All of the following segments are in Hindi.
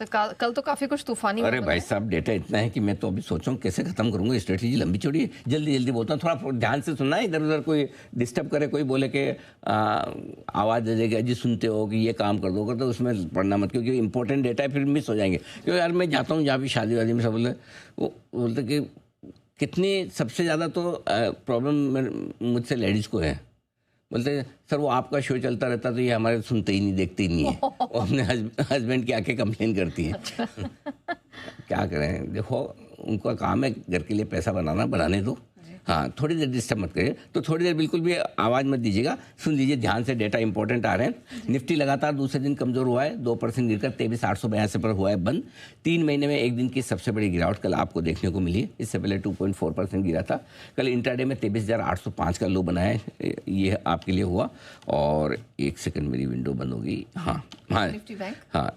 सर कल तो काफी कुछ तूफानी। अरे भाई साहब, डेटा इतना है कि मैं तो अभी सोच रहा हूँ कैसे खत्म करूंगा। स्ट्रेटेजी लंबी चौड़ी है, जल्दी जल्दी बोलता हूँ, थोड़ा ध्यान से सुनना है। इधर उधर कोई डिस्टर्ब करे, कोई बोले कि आवाज़ दे देगा जी सुनते हो कि ये काम कर दो, तो उसमें पढ़ना मत, क्योंकि इंपॉर्टेंट डेटा है, फिर मिस हो जाएंगे। क्योंकि यार मैं जाता हूँ जहाँ भी शादी वादी में, सब बोले, वो बोलते कि कितनी सबसे ज़्यादा तो प्रॉब्लम मुझसे लेडीज़ को है। बोलते हैं सर वो आपका शो चलता रहता तो ये हमारे सुनते ही नहीं, देखते ही नहीं है। वो अपने हस्बैंड की आके कंप्लेन करती है। क्या करें, देखो उनका काम है घर के लिए पैसा बनाना, बनाने दो। हाँ, थोड़ी देर डिस्टर्ब मत करिए, तो थोड़ी देर बिल्कुल भी आवाज़ मत दीजिएगा, सुन लीजिए ध्यान से, डेटा इंपॉर्टेंट आ रहे हैं। निफ्टी लगातार दूसरे दिन कमजोर हुआ है, 2% गिरकर 23,882 पर हुआ है बंद। 3 महीने में एक दिन की सबसे बड़ी गिरावट कल आपको देखने को मिली है। इससे पहले 2.4% गिरा था। कल इंट्राडे में 23,805 का लो बनाया, ये आपके लिए हुआ। और एक सेकंड, मेरी विंडो बंद हो गई। हाँ,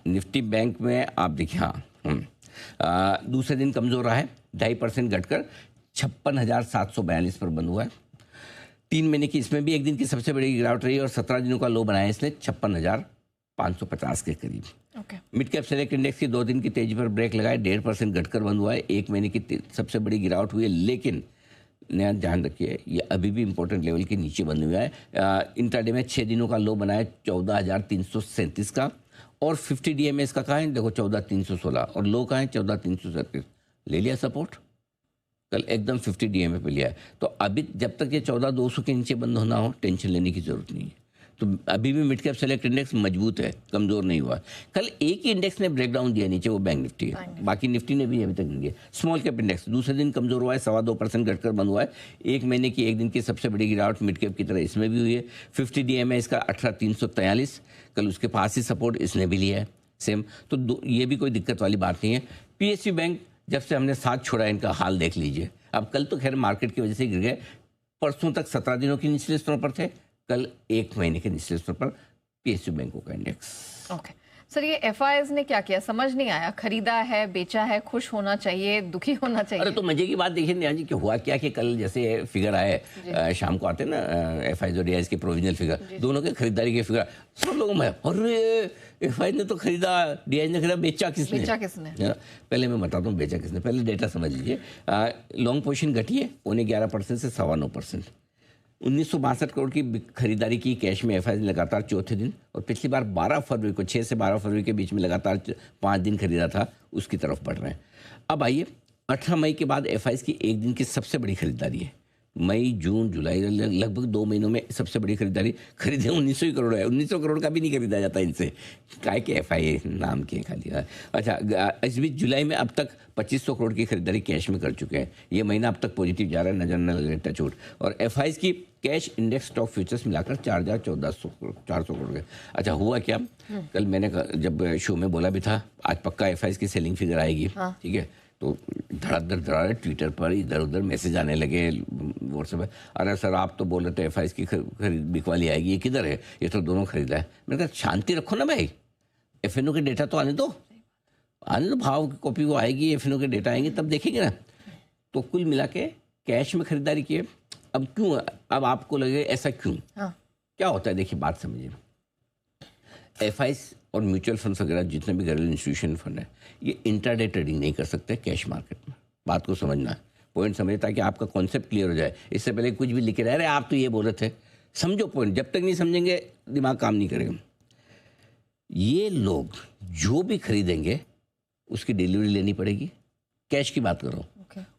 निफ्टी बैंक में आप देखिए, हाँ, दूसरे दिन कमजोर रहा है, 2.5% घटकर 56,742 पर बंद हुआ है। 3 महीने की इसमें भी एक दिन की सबसे बड़ी गिरावट रही और 17 दिनों का लो बनाया इसने 56,550 के करीब। मिड कैप सेलेक्ट इंडेक्स की 2 दिन की तेजी पर ब्रेक लगाए, 1.5% घटकर बंद हुआ है। 1 महीने की सबसे बड़ी गिरावट हुई है, लेकिन नया ध्यान रखिए ये अभी भी इंपॉर्टेंट लेवल के नीचे बंद हुआ है। इंट्राडे में 6 दिनों का लो बनाया 14,337 का, और 50 DMA का कहा है, देखो 14,316, और लो का है 14,337। ले लिया सपोर्ट, कल एकदम 50 DMA पे लिया है। तो अभी जब तक ये 14,200 के नीचे बंद होना हो, टेंशन लेने की जरूरत नहीं है। तो अभी भी मिड कैप सेलेक्ट इंडेक्स मजबूत है, कमजोर नहीं हुआ। कल एक ही इंडेक्स ने ब्रेकडाउन दिया नीचे, वो बैंक निफ्टी है, बाकी निफ्टी ने भी अभी तक नहीं दिया। स्मॉल कैप इंडेक्स दूसरे दिन कमजोर हुआ है, 2.25% घटकर बंद हुआ है। 1 महीने की एक दिन की सबसे बड़ी गिरावट मिड कैप की तरह इसमें भी हुई है। 50 DMA इसका 18,343, कल उसके पास ही सपोर्ट इसने भी लिया है सेम। तो ये भी कोई दिक्कत वाली बात नहीं है। PSU बैंक जब से हमने साथ छोड़ा, इनका हाल देख लीजिए। अब कल तो खैर मार्केट की वजह से गिर गए, परसों तक 17 दिनों के निचले स्तरों पर थे, कल 1 महीने के निचले स्तर पर PSU बैंकों का इंडेक्स। ओके सर, ये FIs ने क्या किया समझ नहीं आया, खरीदा है, बेचा है, खुश होना चाहिए, दुखी होना चाहिए? अरे तो मजे की बात देखिए नेहा जी कि हुआ क्या कि कल जैसे फिगर आए, शाम को आते हैं ना FIs और DIs के प्रोविजनल फिगर, दोनों के खरीदारी के फिगर, सब लोगों में अरे FI ने तो खरीदा, DI ने खरीदा, बेचा किसने? पहले मैं बताता हूँ बेचा किसने, पहले डेटा समझ लीजिए। लॉन्ग पोजीशन घटी है 0.11% से 9.25%। 1962 करोड़ की खरीदारी की कैश में FI ने लगातार चौथे दिन, और पिछली बार 12 फरवरी को, 6 से 12 फरवरी के बीच में लगातार 5 दिन खरीदा था, उसकी तरफ बढ़ रहे हैं। अब आइए 18 मई के बाद FI की एक दिन की सबसे बड़ी खरीदारी है। मई, जून, जुलाई, लगभग 2 महीनों में सबसे बड़ी खरीदारी, खरीदे 1900 ही करोड़ है। 1900 करोड़ का भी नहीं खरीदा जाता इनसे, काय के FI नाम के खाली। अच्छा, इस बीच जुलाई में अब तक 2500 करोड़ की खरीदारी कैश में कर चुके हैं। ये महीना अब तक पॉजिटिव जा रहा है, नजर न लगे टचवुड। और FI की कैश इंडेक्स स्टॉक फ्यूचर्स मिलाकर 4,400 करोड़ गए। अच्छा, हुआ क्या, कल मैंने जब शो में बोला भी था आज पक्का FI की सेलिंग फिगर आएगी, ठीक है, तो धड़ाधड़ ट्विटर पर इधर उधर मैसेज आने लगे, व्हाट्सएप पर, अरे सर आप तो बोल रहे थे FI की खरीद बिकवाली आएगी, ये किधर है, ये तो दोनों खरीदा है। मैंने कहा शांति रखो ना भाई, FNO के डेटा तो आने दो, भाव की कॉपी वो आएगी, FNO के डेटा आएंगे तब देखेंगे ना। तो कुल मिला के कैश में खरीदारी किए। अब क्यों, अब आपको लगे ऐसा क्यों, क्या होता है, देखिए बात समझिए। FI और म्यूचुअल फंड्स वगैरह जितने भी घरेलू इंस्टीट्यूशन फंड है, ये इंट्राडे ट्रेडिंग नहीं कर सकते कैश मार्केट में। बात को समझना है, पॉइंट समझे, ताकि आपका कॉन्सेप्ट क्लियर हो जाए। इससे पहले कुछ भी लिखे रहे, अरे आप तो ये बोल रहे थे, समझो पॉइंट। जब तक नहीं समझेंगे दिमाग काम नहीं करेगा। ये लोग जो भी खरीदेंगे उसकी डिलीवरी लेनी पड़ेगी, कैश की बात करो,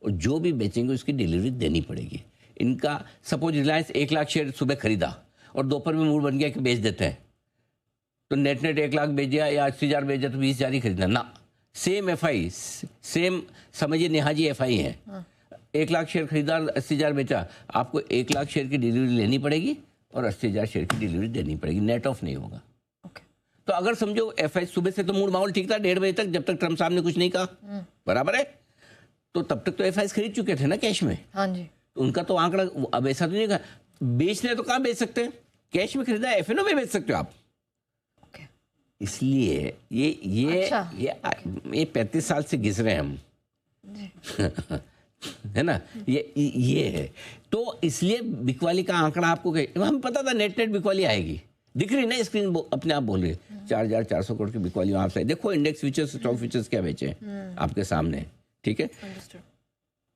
और जो भी बेचेंगे उसकी डिलीवरी देनी पड़ेगी। इनका सपोज रिलायंस 1 लाख शेयर सुबह खरीदा और दोपहर में मूड बन गया कि बेच देते हैं, तो नेट 1 लाख बेच दिया या 80,000 बेच दिया तो 20,000 ही खरीदना ना। सेम FI, सेम समझिए नेहा जी FI है। 1 लाख शेयर खरीदा, 80,000 बेचा, आपको 1 लाख शेयर की डिलीवरी लेनी पड़ेगी और 80,000 शेयर की डिलीवरी देनी पड़ेगी, नेट ऑफ नहीं होगा। तो अगर समझो FI सुबह से तो मूड माहौल ठीक था 1:30 बजे तक, जब तक ट्रम्प साहब ने कुछ नहीं कहा, बराबर है, तो तब तक तो FI खरीद चुके थे ना कैश में। हाँ जी, तो उनका तो आंकड़ा अब ऐसा तो नहीं कहा, बेचने तो कहाँ बेच सकते हैं, कैश में खरीदा, FNO में बेच सकते हो आप। इसलिए ये 35 साल से घिस रहे हैं हम है ना, ये है। तो इसलिए बिकवाली का आंकड़ा आपको हमें पता था नेट बिकवाली आएगी, दिख रही ना स्क्रीन अपने आप बोल रही है 4,400 करोड़ की बिक वैल्यू आप से देखो। इंडेक्स फ्यूचर्स स्टॉक फ्यूचर्स क्या बेचे हैं आपके सामने, ठीक है,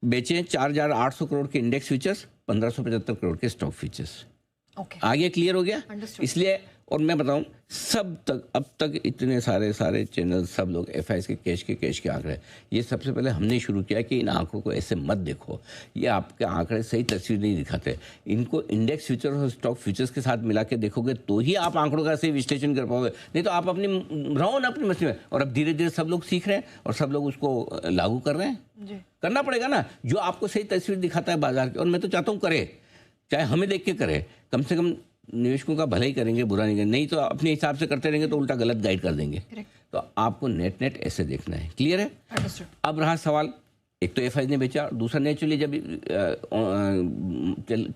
बेचे 4,800 करोड़ के इंडेक्स फ्यूचर्स, 1,575 करोड़ के स्टॉक फ्यूचर्स। आगे क्लियर हो गया। इसलिए और मैं बताऊं सब तक अब तक इतने सारे चैनल सब लोग एफआईएस के कैश के आंकड़े, ये सबसे पहले हमने शुरू किया कि इन आंकड़ों को ऐसे मत देखो, ये आपके आंकड़े सही तस्वीर नहीं दिखाते, इनको इंडेक्स फ्यूचर और स्टॉक फ्यूचर्स के साथ मिला के देखोगे तो ही आप आंकड़ों का सही विश्लेषण कर पाओगे, नहीं तो आप अपनी रहो ना अपनी मस्ती में। और अब धीरे धीरे सब लोग सीख रहे हैं और सब लोग उसको लागू कर रहे हैं। करना पड़ेगा ना, जो आपको सही तस्वीर दिखाता है बाजार की, और मैं तो चाहता हूँ करे, चाहे हमें देख के करे, कम से कम निवेशकों का भला ही करेंगे, बुरा नहीं करेंगे, नहीं तो अपने हिसाब से करते रहेंगे तो उल्टा गलत गाइड कर देंगे। तो आपको नेट ऐसे देखना है। क्लियर है। अब रहा सवाल, एक तो एफआईआई ने बेचा, दूसरा नेचुरली जब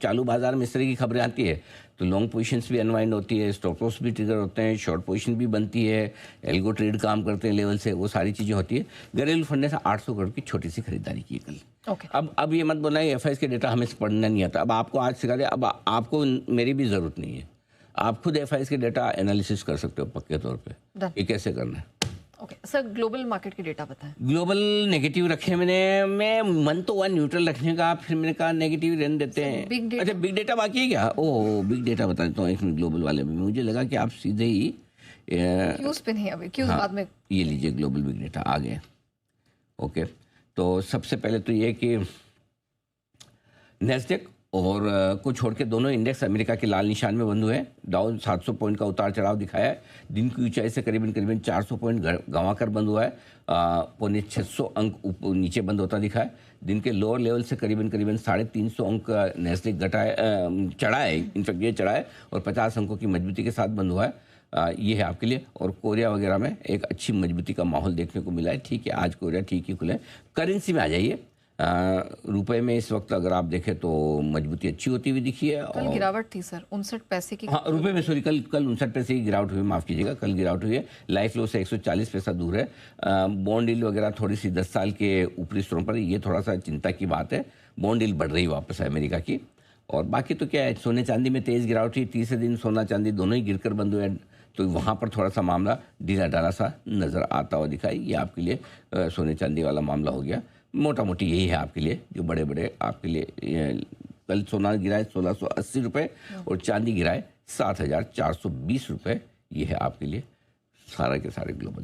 चालू बाजार में इस तरह की खबरें आती है तो लॉन्ग पोजीशंस भी अनवाइंड होती है, स्टॉप लॉस भी ट्रिगर होते हैं, शॉर्ट पोजीशन भी बनती है, एल्गो ट्रेड काम करते हैं लेवल से, वो सारी चीज़ें होती है। घरेलू फंड ने 800 करोड़ की छोटी सी खरीदारी की कल। अब ये मत बोला एफआईआई के डेटा हमें पढ़ना नहीं आता, अब आपको आज सिखा दे, अब आपको मेरी भी ज़रूरत नहीं है, आप खुद एफआईआई के डेटा एनालिसिस कर सकते हो पक्के तौर पे, ये कैसे करना है। सर ग्लोबल मार्केट के डेटा बताएं। ग्लोबल नेगेटिव रखे मैं मन तो हुआ न्यूट्रल रखने का, फिर मैंने कहा नेगेटिव रहने देते हैं। अच्छा बिग डेटा बाकी है क्या? ओह बिग डेटा बता देता हूँ एक मिनट। ग्लोबल वाले में मुझे लगा कि आप सीधे ही क्यूज पे नहीं, अभी क्यूज बाद में। ये लीजिए ग्लोबल बिग डेटा आ गए। ओके, तो सबसे पहले तो ये कि नेस्डेक और को छोड़ के दोनों इंडेक्स अमेरिका के लाल निशान में बंद हुए हैं। डाउ 700 पॉइंट का उतार चढ़ाव दिखाया है, दिन की ऊंचाई से करीबन 400 पॉइंट गंवा कर बंद हुआ है, पौने 600 अंक नीचे बंद होता दिखा है। दिन के लोअर लेवल से करीबन 350 अंक नेस्डेक चढ़ा है, इनफैक्ट ये चढ़ा है और 50 अंकों की मजबूती के साथ बंद हुआ है। ये है आपके लिए। और कोरिया वगैरह में एक अच्छी मजबूती का माहौल देखने को मिला है। ठीक है, आज कोरिया ठीक ही खुले। करेंसी में आ जाइए, रुपए में इस वक्त अगर आप देखें तो मजबूती अच्छी होती हुई दिखी है। कल गिरावट थी सर 59 पैसे की। हाँ रुपए में सॉरी, कल 59 पैसे की गिरावट हुई, माफ़ कीजिएगा, कल गिरावट हुई है। लाइफ लो से 140 पैसा दूर है। बॉन्ड डील वगैरह थोड़ी सी 10 साल के ऊपरी स्तरों पर, ये थोड़ा सा चिंता की बात है। बॉन्ड डील बढ़ रही वापस है अमेरिका की। और बाकी तो क्या है, सोने चांदी में तेज़ गिरावट हुई, तीसरे दिन सोना चांदी दोनों ही गिरकर बंद हुए, तो वहाँ पर थोड़ा सा मामला ढीला ढाला सा नज़र आता हुआ दिखाई। ये आपके लिए सोने चांदी वाला मामला हो गया। मोटा मोटी यही है आपके लिए जो बड़े बड़े आपके लिए। कल सोना गिराए 1680 रुपये और चांदी गिराए 7,420 रुपये। ये है आपके लिए सारे के सारे ग्लोबल।